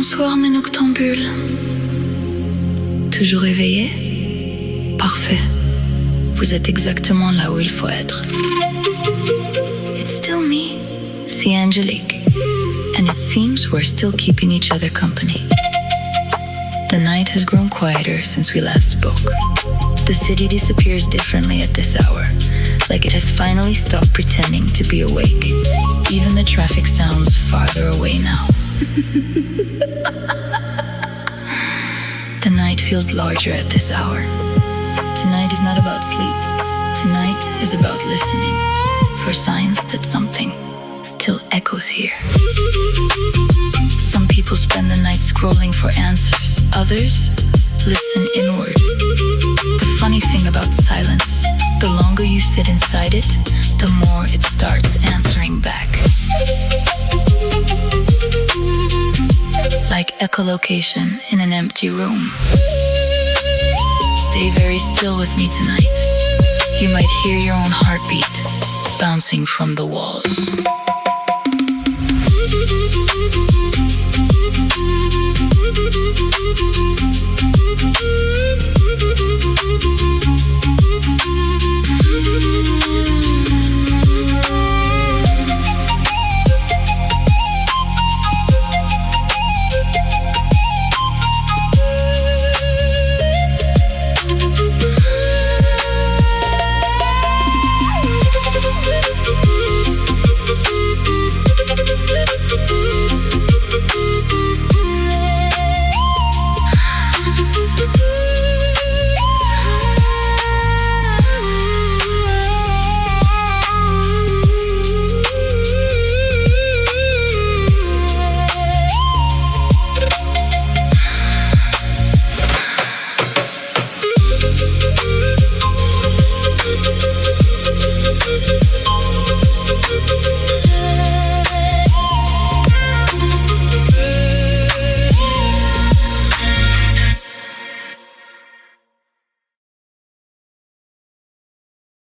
Bonsoir mes noctambules. Toujours éveillé? Parfait. Vous êtes exactement là où il faut être. It's still me, c'est Angelique. And it seems we're still keeping each other company. The night has grown quieter since we last spoke. The city disappears differently at this hour, like it has finally stopped pretending to be awake. Even the traffic sounds farther away now. The night feels larger at this hour. Tonight is not about sleep. Tonight is about listening for signs that something still echoes here. Some people spend the night scrolling for answers. Others listen inward. The funny thing about silence, the longer you sit inside it, the more it starts answering back. Like echolocation in an empty room. Stay very still with me tonight. You might hear your own heartbeat bouncing from the walls.